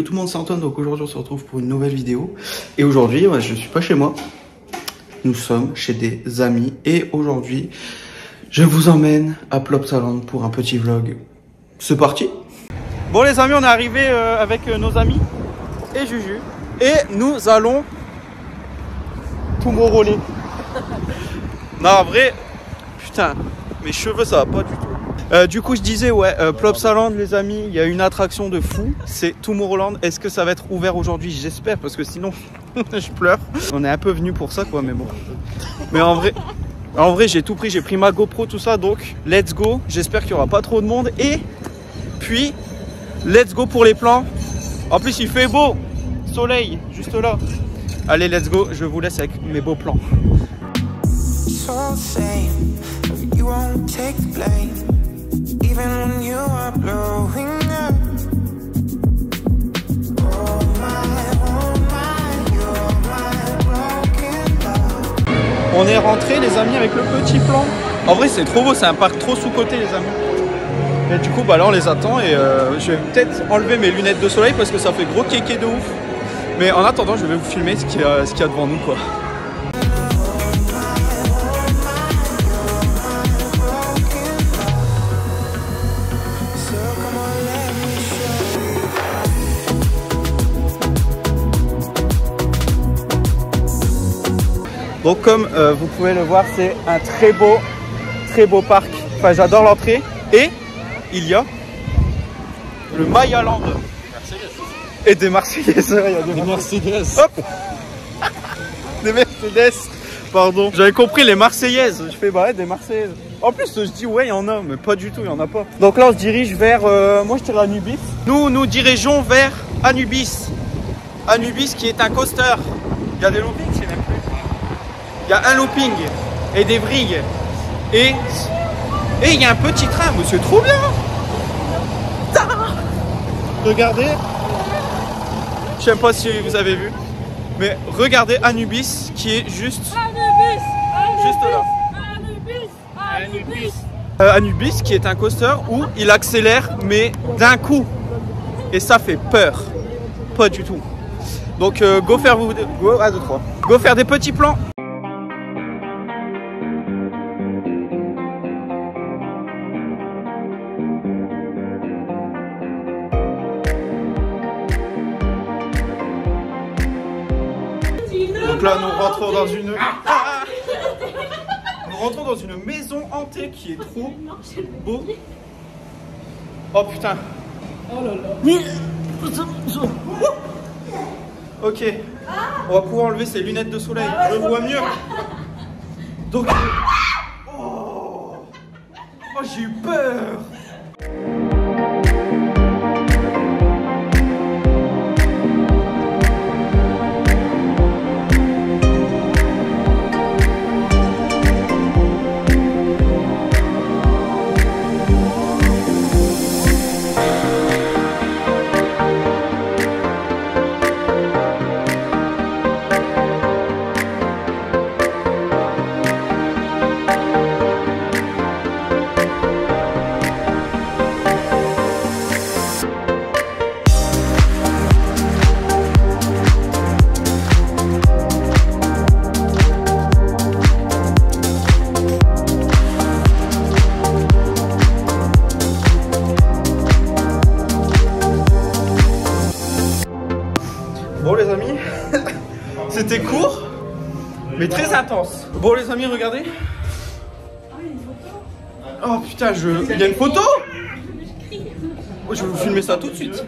tout le monde, c'est Antoine. Donc aujourd'hui on se retrouve pour une nouvelle vidéo. Et aujourd'hui je suis pas chez moi. Nous sommes chez des amis. Et aujourd'hui je vous emmène à Plopsaland pour un petit vlog. C'est parti. Bon les amis, on est arrivé avec nos amis et Juju. Et nous allons Tomorrowland. Non en vrai, putain, mes cheveux ça va pas du tout. Du coup je disais ouais, Plopsaland les amis, il y a une attraction de fou, c'est Tomorrowland. Est-ce que ça va être ouvert aujourd'hui? J'espère, parce que sinon je pleure. On est un peu venu pour ça quoi, mais bon. Mais en vrai j'ai tout pris, j'ai pris ma GoPro, tout ça, donc let's go. J'espère qu'il n'y aura pas trop de monde. Et puis let's go pour les plans. En plus il fait beau, soleil juste là. Allez let's go, je vous laisse avec mes beaux plans. On est rentré les amis avec le petit plan. En vrai c'est trop beau, c'est un parc trop sous-coté les amis. Et du coup bah là on les attend et je vais peut-être enlever mes lunettes de soleil parce que ça fait gros kéké de ouf. Mais en attendant je vais vous filmer ce qu'il y a devant nous quoi. Donc comme vous pouvez le voir, c'est un très beau parc. Enfin j'adore l'entrée. Et il y a le Mayaland. Et des Marseillaises. Il y a des Mercedes. Hop. Des Mercedes. Pardon. J'avais compris les Marseillaises. Je fais bah ouais, des Marseillaises. En plus je dis ouais il y en a, mais pas du tout, il y en a pas. Donc là on se dirige vers, moi je dirais Anubis. Nous dirigeons vers Anubis. Anubis qui est un coaster. Il y a des loopings, je sais même plus. Il y a un looping et des vrilles. Et il y a un petit train, mais c'est trop bien. Regardez. Je sais pas si vous avez vu. Mais regardez Anubis qui est juste là. Anubis qui est un coaster où il accélère mais d'un coup. Et ça fait peur. Pas du tout. Donc go faire Go faire des petits plans. Donc là nous rentrons dans une maison hantée qui est trop beau. Oh putain. Oh là là. Ok. On va pouvoir enlever ses lunettes de soleil. Je vois mieux. Donc oh j'ai eu peur. Bon les amis, c'était court, mais très intense. Bon les amis, regardez. Oh putain, il y a une photo. Oh, je vais vous filmer ça tout de suite.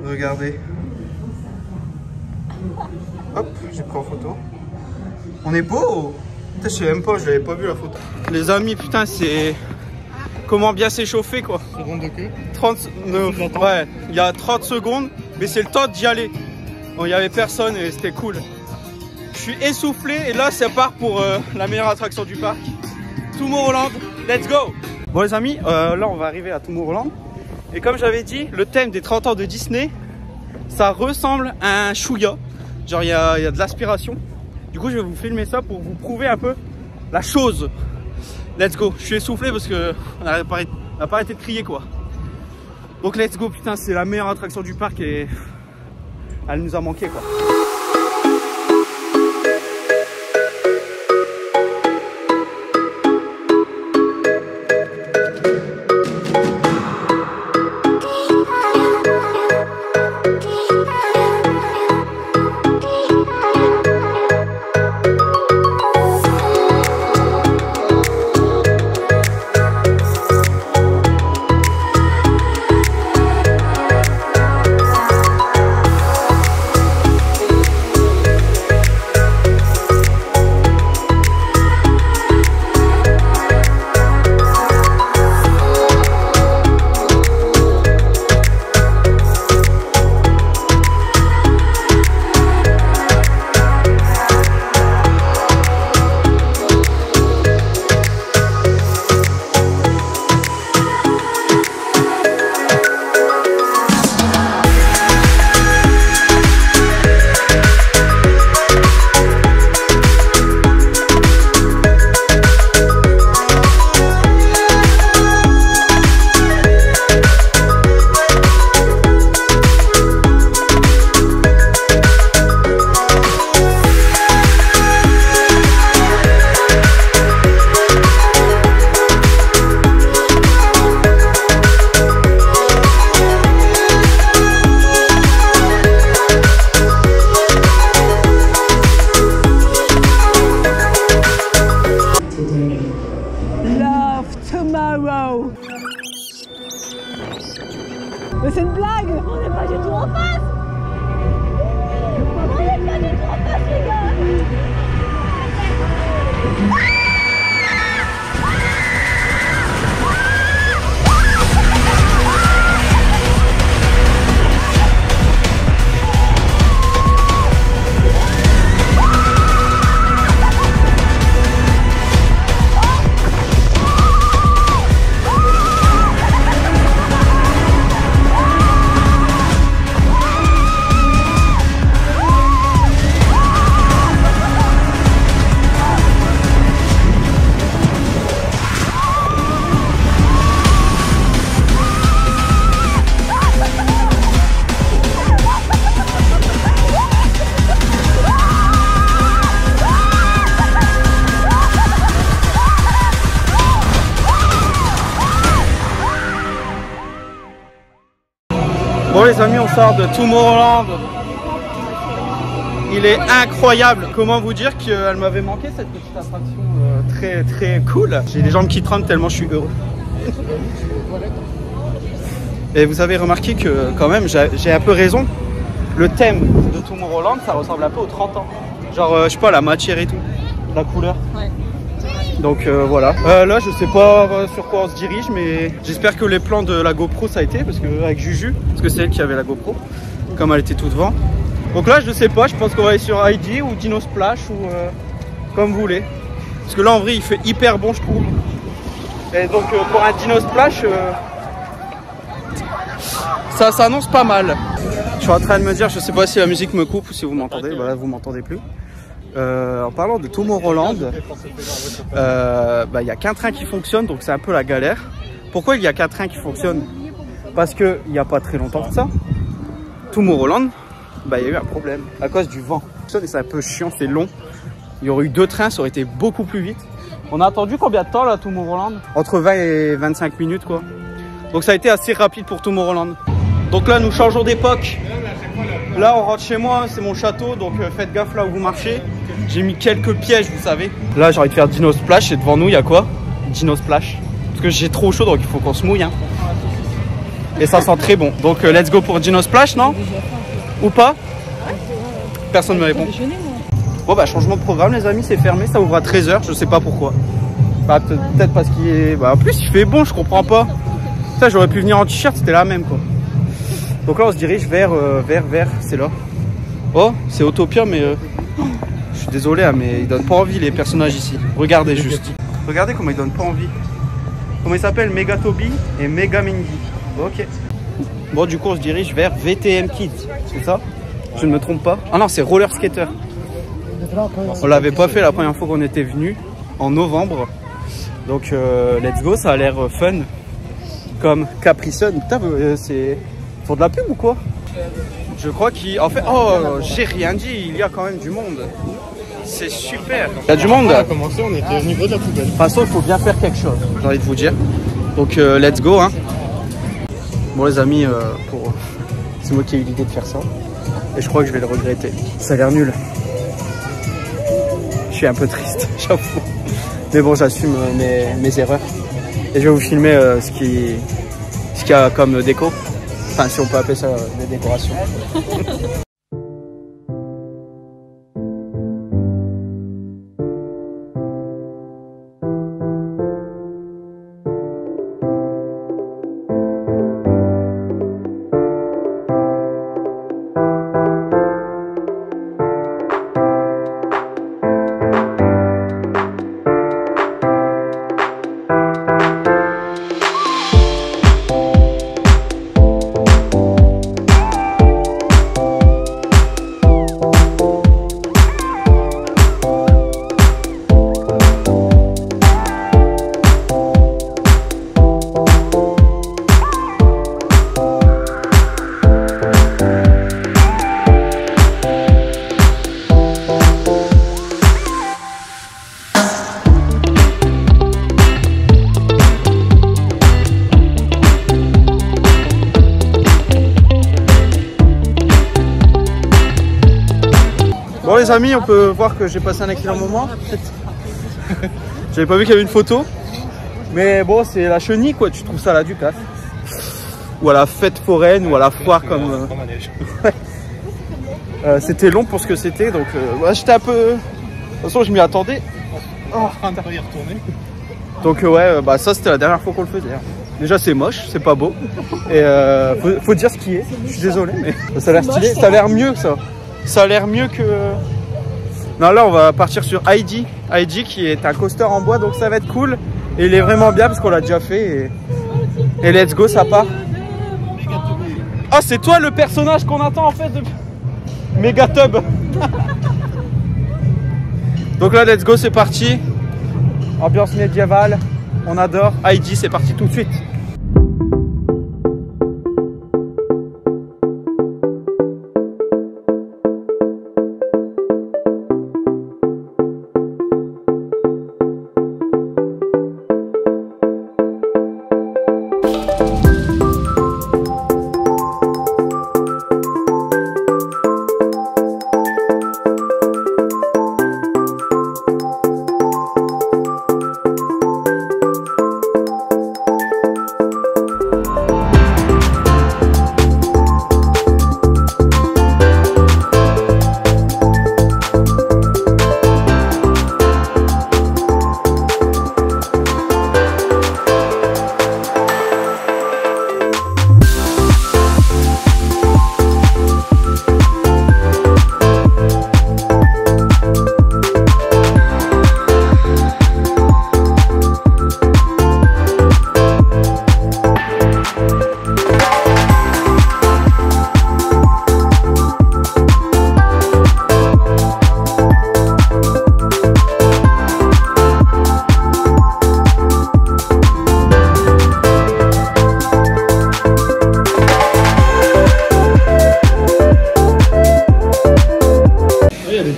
Regardez. Hop, j'ai pris en photo. On est beau. Putain, je sais même pas, je l'avais pas vu la photo. Les amis, putain, c'est... Comment bien s'échauffer quoi. Seconde de queue 30... Ouais, il y a 30 secondes, mais c'est le temps d'y aller. Bon, il n'y avait personne et c'était cool. Je suis essoufflé et là ça part pour la meilleure attraction du parc. Tomorrowland, let's go. Bon les amis, là on va arriver à Tomorrowland. Et comme j'avais dit, le thème des 30 ans de Disney, ça ressemble à un chouïa. Genre il y a de l'aspiration. Du coup je vais vous filmer ça pour vous prouver un peu la chose. Let's go. Je suis essoufflé parce que on n'a pas arrêté de crier quoi. Donc let's go, putain, c'est la meilleure attraction du parc et elle nous a manqué quoi. Mais c'est une blague! On n'est pas du tout en face! On n'est pas du tout en face, les gars! Bon les amis, on sort de Tomorrowland. Il est incroyable. Comment vous dire qu'elle m'avait manqué cette petite attraction très très cool. J'ai les jambes qui tremblent tellement je suis heureux. Et vous avez remarqué que quand même j'ai un peu raison. Le thème de Tomorrowland ça ressemble un peu aux 30 ans. Genre je sais pas, la matière et tout, la couleur. Ouais. Donc voilà. Là je sais pas sur quoi on se dirige, mais j'espère que les plans de la GoPro ça a été, parce que avec Juju, parce que c'est elle qui avait la GoPro, comme elle était tout devant. Donc là je sais pas, je pense qu'on va aller sur Heidi ou Dino Splash ou comme vous voulez. Parce que là en vrai il fait hyper bon je trouve. Et donc pour un Dino Splash, ça s'annonce pas mal. Je suis en train de me dire, je sais pas si la musique me coupe ou si vous m'entendez, bah là vous m'entendez plus. En parlant de Tomorrowland, y a qu'un train qui fonctionne, donc c'est un peu la galère. Pourquoi il y a qu'un train qui fonctionne? Parce que il n'y a pas très longtemps que ça, Tomorrowland, il y a eu un problème à cause du vent. C'est un peu chiant, c'est long. Il y aurait eu 2 trains, ça aurait été beaucoup plus vite. On a attendu combien de temps là, Tomorrowland? Entre 20 et 25 minutes quoi. Donc ça a été assez rapide pour Tomorrowland. Donc là nous changeons d'époque. Là on rentre chez moi, c'est mon château, donc faites gaffe là où vous marchez. J'ai mis quelques pièges vous savez. Là j'ai envie de faire Dino Splash et devant nous il y a quoi? Dino Splash. Parce que j'ai trop chaud donc il faut qu'on se mouille hein. Et ça sent très bon. Donc let's go pour Dino Splash, non? Ou pas? Personne ne me répond. Bon bah changement de programme les amis, c'est fermé, ça ouvre à 13 h, je sais pas pourquoi. Bah peut-être parce qu'il est... Bah en plus il fait bon, je comprends pas. Ça j'aurais pu venir en t-shirt, c'était la même quoi. Donc là on se dirige vers c'est là. Oh, c'est Autopia mais je suis désolé hein, mais ils donnent pas envie les personnages ici. Regardez juste. Regardez comment ils donnent pas envie. Comment ils s'appellent? Megatobi et Megamendi. Ok. Bon du coup on se dirige vers VTM Kids, c'est ça? Je ne me trompe pas. Ah non c'est Roller Skater. On l'avait pas fait la première fois qu'on était venu en novembre. Donc let's go, ça a l'air fun. comme Capri Sun. Putain, c'est pour de la pub ou quoi? Je crois qu'il... En fait, oh, j'ai rien dit, il y a quand même du monde. C'est super. Il y a du monde. On a commencé, on était au niveau de la poubelle. De toute façon, il faut bien faire quelque chose, j'ai envie de vous dire. Donc, let's go. Hein. Bon, les amis, c'est moi qui ai eu l'idée de faire ça. Et je crois que je vais le regretter. Ça a l'air nul. Je suis un peu triste, j'avoue. Mais bon, j'assume mes erreurs. Et je vais vous filmer ce qu'il y a comme déco. Enfin, si on peut appeler ça des décorations. Bon les amis, on peut voir que j'ai passé un excellent moment. J'avais pas vu qu'il y avait une photo. Mais bon, c'est la chenille quoi, tu trouves ça à la Ducasse. Ou à la fête foraine, ou à la foire comme... c'était long pour ce que c'était, donc ouais, j'étais un peu... De toute façon, je m'y attendais. En train de y retourner. Donc ouais, bah ça c'était la dernière fois qu'on le faisait. Hein. Déjà c'est moche, c'est pas beau. Et faut dire ce qui est. Je suis désolé, mais ça a l'air stylé. Ça a l'air mieux que ça. Ça a l'air mieux que... Non, là on va partir sur Heidi. Heidi qui est un coaster en bois, donc ça va être cool. Et il est vraiment bien parce qu'on l'a déjà fait. Et let's go, ça part. Ah, c'est toi le personnage qu'on attend en fait depuis... Megatub. Donc là, let's go, c'est parti. Ambiance médiévale, on adore. Heidi, c'est parti tout de suite.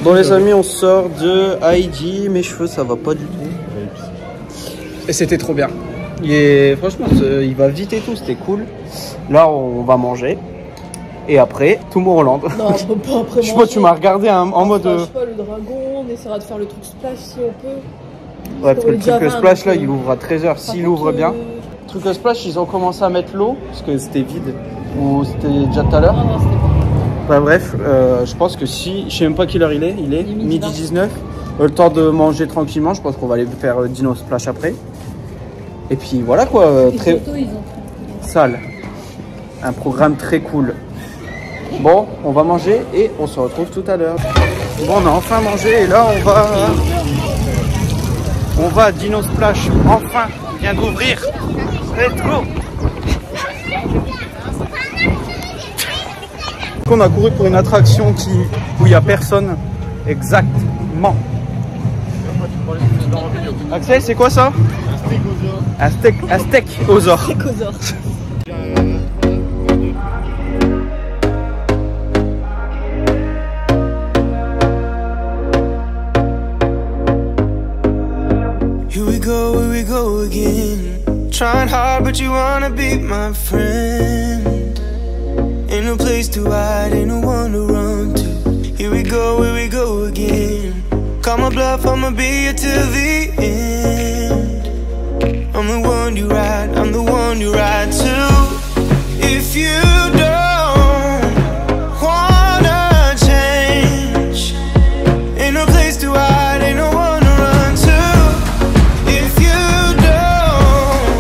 Bon les amis, on sort de Heidi. Mes cheveux ça va pas du tout. Et c'était trop bien. Franchement il va vite et tout, c'était cool. Là on va manger. Et après Tomorrowland. Non, on peut pas après. Je sais pas, tu m'as regardé en mode... Je sais pas, le dragon, on essaiera de faire le truc splash si on peut. Ouais, parce que le truc splash là il ouvre à 13 h s'il ouvre bien. Le truc splash ils ont commencé à mettre l'eau parce que c'était vide. Ou c'était déjà tout à l'heure. Non, c'était pas. Bah, bref, je pense que si, je sais même pas quelle heure il est midi 19. Le temps de manger tranquillement, je pense qu'on va aller faire Dino Splash après. Et puis voilà quoi, très sale. Un programme très cool. Bon, on va manger et on se retrouve tout à l'heure. Bon, on a enfin mangé et là on va à Dino Splash. Enfin, il vient d'ouvrir. Let's go. On a couru pour une attraction où il n'y a personne. Exactement. Axel, c'est quoi ça? Un steak aux ors. Steak aux ors. Here we go again. Trying hard, but you wanna be my friend. Ain't no place to hide, ain't no one to run to. Here we go again. Call my bluff, I'ma be here till the end. I'm the one you ride, I'm the one you ride to. If you don't wanna change, ain't no place to hide, ain't no one to run to. If you don't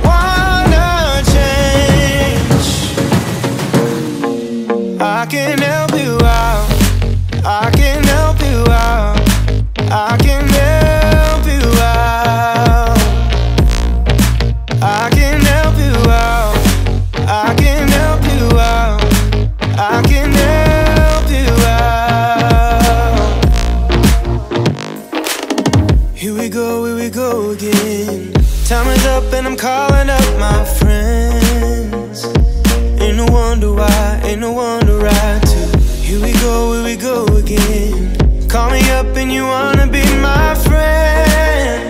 wanna change, I can help you out, I can help you out, I can help you out, I can help you out, I can help you out, I can help you out. Here we go again. Time is up and I'm calling up my friends. Ain't no wonder why, ain't no one to ride to. Here we go again. Call me up and you wanna be my friend.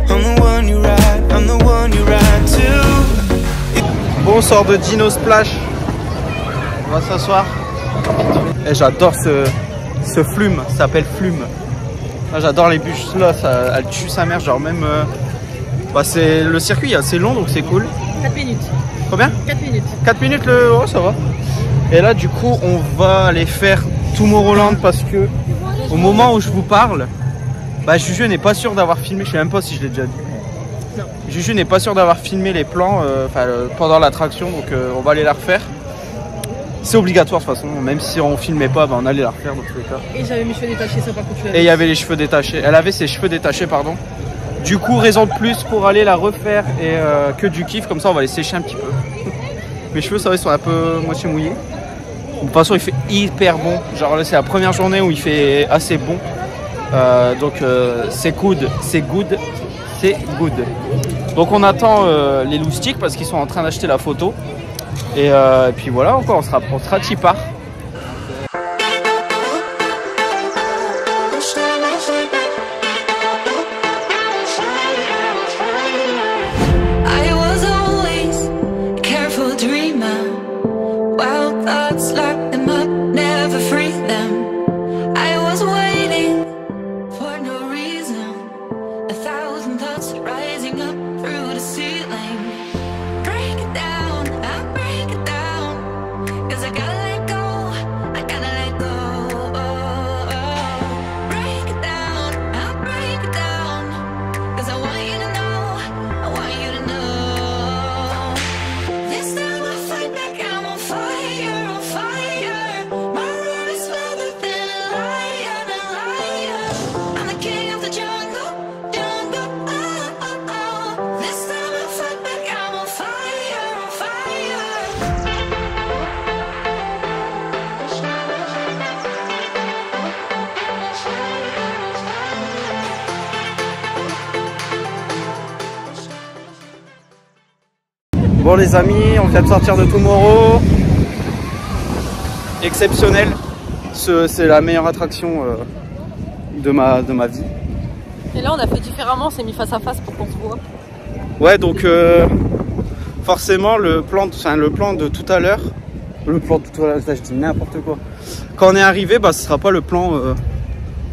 I'm the one you ride, I'm the one you ride to. Bon, on sort de Dino Splash. On va s'asseoir. Et j'adore ce flume, ça s'appelle flume. J'adore les bûches là, ça, elle tue sa mère, genre même... bah c'est le circuit est assez long donc c'est cool. 4 minutes. Combien? 4 minutes. 4 minutes le... Oh ça va. Et là du coup on va aller faire Tomorrowland parce que au moment où je vous parle, bah Juju n'est pas sûr d'avoir filmé, je sais même pas si je l'ai déjà dit. Non. Juju n'est pas sûr d'avoir filmé les plans pendant l'attraction donc on va aller la refaire. C'est obligatoire de toute façon, même si on filmait pas, bah, on allait la refaire dans tous les cas. Et j'avais mes cheveux détachés, ça par contre tu l'avais. Et il y avait les cheveux détachés, elle avait ses cheveux détachés pardon. Du coup raison de plus pour aller la refaire et que du kiff, comme ça on va les sécher un petit peu. Mes cheveux ça va, ils sont un peu moitié mouillés. De toute façon il fait hyper bon, genre là c'est la première journée où il fait assez bon. Donc c'est good, c'est good, c'est good. Donc on attend les loustiques parce qu'ils sont en train d'acheter la photo. Et puis voilà, encore on sera Tipar. Bon les amis, on vient de sortir de Tomorrow. Exceptionnel. C'est la meilleure attraction de ma vie. Et là on a fait différemment, on s'est mis face à face pour qu'on se voit. Ouais donc forcément le plan de tout à l'heure. Le plan de tout à l'heure, je dis n'importe quoi. Quand on est arrivé, bah ce sera pas le plan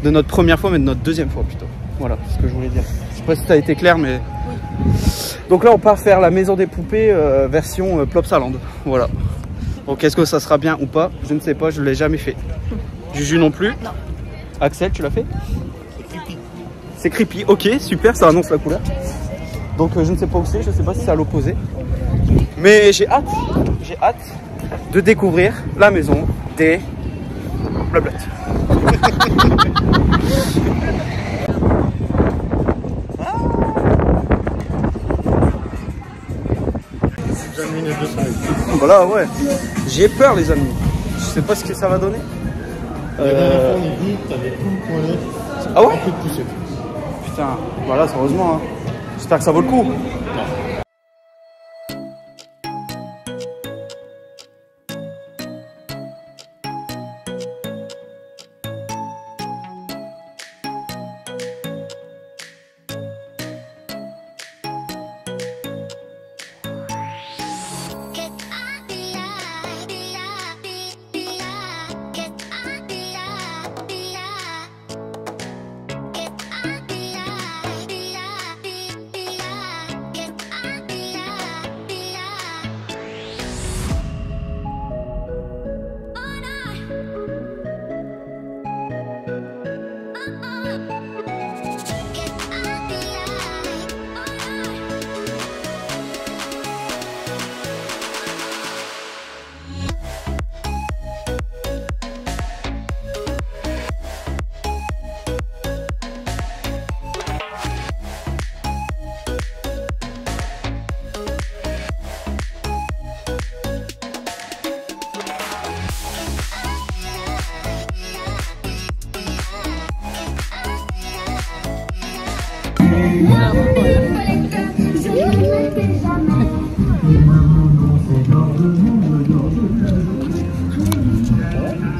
de notre première fois mais de notre deuxième fois plutôt. Voilà, c'est ce que je voulais dire. Je sais pas si ça a été clair mais... Oui. Donc là on part faire la maison des poupées version Plopsaland. Voilà. Donc est-ce que ça sera bien ou pas? Je ne sais pas, je ne l'ai jamais fait. Juju non plus? Non. Axel, tu l'as fait? C'est creepy. C'est creepy, ok, super, ça annonce la couleur. Donc je ne sais pas où c'est, je ne sais pas si c'est à l'opposé. Mais j'ai hâte de découvrir la maison des blablates. Voilà, ouais. J'ai peur, les amis. Je sais pas ce que ça va donner. T'avais tout le poignet. Ah ouais? Un peu de poussée. Putain, voilà, heureusement. Hein. J'espère que ça vaut le coup.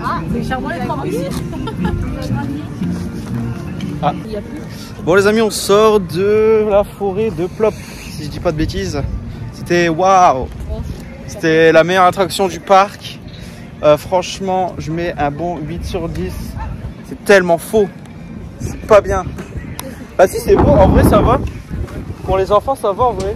Ah, c'est charmant les trois ici. Ah. Bon les amis, on sort de la forêt de Plop, si je dis pas de bêtises. C'était waouh. C'était la meilleure attraction du parc. Franchement, je mets un bon 8 sur 10. C'est tellement faux. C'est pas bien. Bah si, c'est beau, en vrai ça va. Pour les enfants ça va en vrai. Ouais,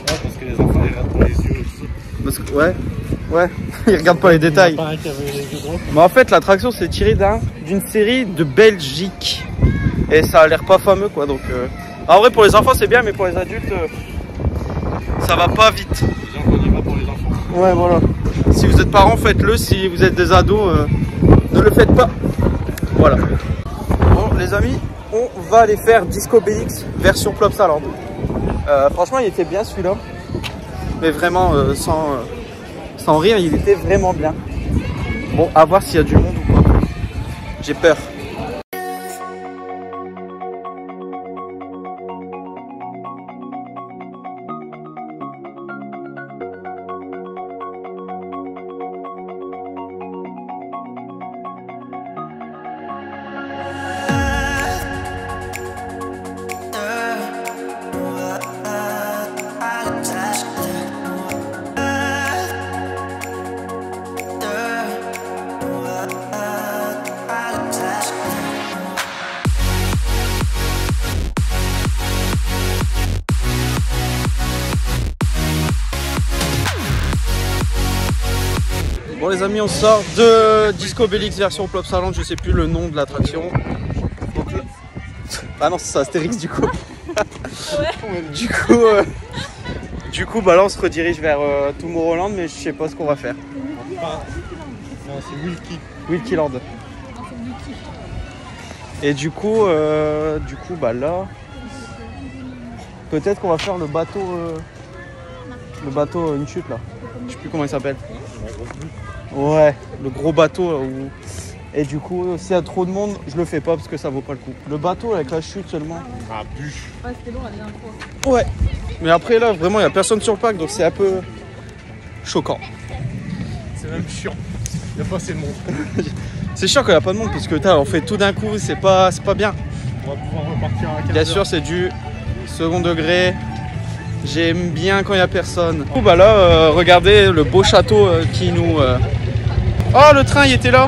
parce que les enfants ils regardent pour les yeux aussi. Parce que ouais, ils regardent pas les détails. Il y en a pas un qui avait les yeux gros. Mais en fait l'attraction c'est tiré d'une série de Belgique. Et ça a l'air pas fameux quoi, donc en vrai pour les enfants c'est bien, mais pour les adultes ça va pas vite. Disons qu'on y va pour les enfants. Ouais voilà. Si vous êtes parents, faites-le. Si vous êtes des ados, ne le faites pas. Voilà. Bon les amis, on va aller faire Disco BX version Plopsaland. Franchement il était bien celui-là. Mais vraiment sans rire, il était vraiment bien. Bon, à voir s'il y a du monde ou pas. J'ai peur. Bon les amis, on sort de Disco BX version Plopsaland, je sais plus le nom de l'attraction. Ah non, c'est Astérix du coup. Ouais. Du coup bah là on se redirige vers Tomorrowland, mais je sais pas ce qu'on va faire. Non, c'est Wilkie. Wilkyland. Et du coup bah là, peut-être qu'on va faire le bateau une chute là. Je sais plus comment il s'appelle. Ouais, le gros bateau où... Et du coup, s'il y a trop de monde, je le fais pas parce que ça vaut pas le coup. Le bateau avec la chute seulement. Ah, bûche. Ouais, c'était long la dernière fois. Ouais. Mais après là, vraiment, il y a personne sur le parc, donc c'est un peu choquant. C'est même chiant. Il n'y a pas assez de monde. C'est chiant quand il n'y a pas de monde parce que on fait tout d'un coup, c'est pas bien. On va pouvoir repartir à 15 Bien sûr, c'est du second degré. J'aime bien quand il n'y a personne. Du coup, bah là, regardez le beau château qui nous... Oh, le train, il était là.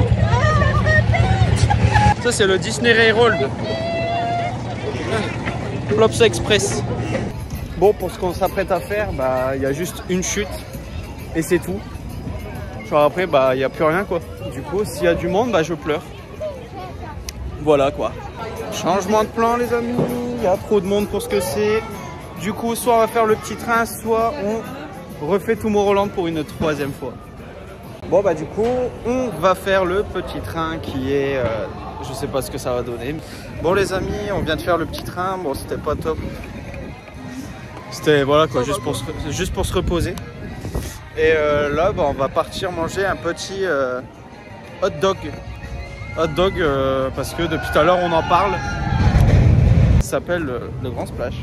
Ça, c'est le Disney Railroad. Plopsa Express. Bon, pour ce qu'on s'apprête à faire, bah, il y a juste une chute. Et c'est tout. Genre après, bah, il n'y a plus rien, quoi. Du coup, s'il y a du monde, bah, je pleure. Voilà, quoi. Changement de plan, les amis. Il y a trop de monde pour ce que c'est. Du coup, soit on va faire le petit train, soit on refait Tomorrowland pour une troisième fois. Bon bah du coup, on va faire le petit train qui est... je sais pas ce que ça va donner. Bon les amis, on vient de faire le petit train. Bon, c'était pas top. C'était voilà quoi, juste pour se reposer. Et là, bah, on va partir manger un petit hot dog. Hot dog parce que depuis tout à l'heure, on en parle. Ça s'appelle le Grand Splash.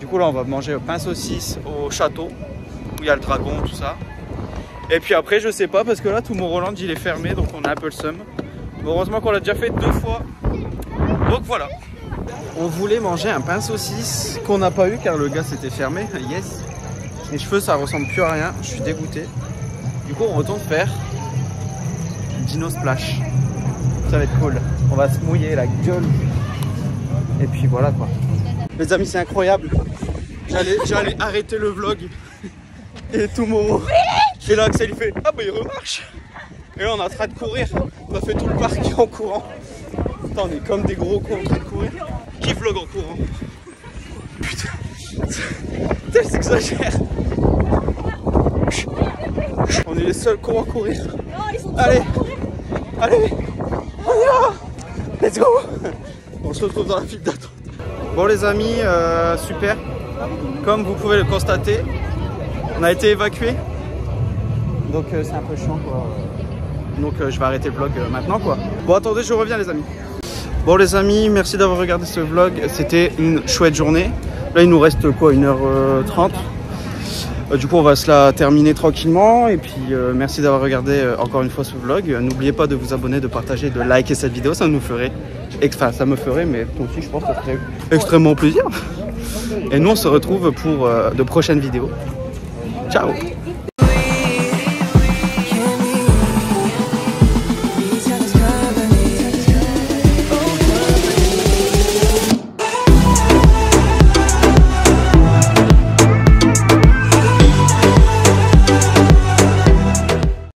Du coup là on va manger pain saucisse au château où il y a le dragon, tout ça. Et puis après je sais pas parce que là Tomorrowland il est fermé donc on a un peu le seum. Heureusement qu'on l'a déjà fait 2 fois. Donc voilà. On voulait manger un pain saucisse qu'on n'a pas eu car le gars s'était fermé. Yes. Mes cheveux ça ressemble plus à rien, je suis dégoûté. Du coup on retourne faire Dino Splash. Ça va être cool. On va se mouiller la gueule. Et puis voilà quoi. Les amis c'est incroyable. J'allais arrêter le vlog. Et Tomorrow. Et là Axel il fait ah bah il remarche. Et là on est en train de courir. On a fait tout le parc en courant. Putain on est comme des gros cons en train de courir. Qui vlog en courant? Putain. Putain j'exagère. On est les seuls cons à courir. Allez. Allez. On y va. Let's go. On se retrouve dans la file d'attente. Bon les amis, super. Comme vous pouvez le constater, on a été évacué. Donc c'est un peu chiant quoi. Donc je vais arrêter le vlog maintenant quoi. Bon attendez, je reviens les amis. Bon les amis, merci d'avoir regardé ce vlog. C'était une chouette journée. Là il nous reste quoi, 1h30. Du coup on va se la terminer tranquillement. Et puis merci d'avoir regardé encore une fois ce vlog. N'oubliez pas de vous abonner, de partager, de liker cette vidéo. Ça nous ferait, enfin ça me ferait, mais toi aussi je pense que ça ferait extrêmement plaisir. Et nous on se retrouve pour de prochaines vidéos. Ciao.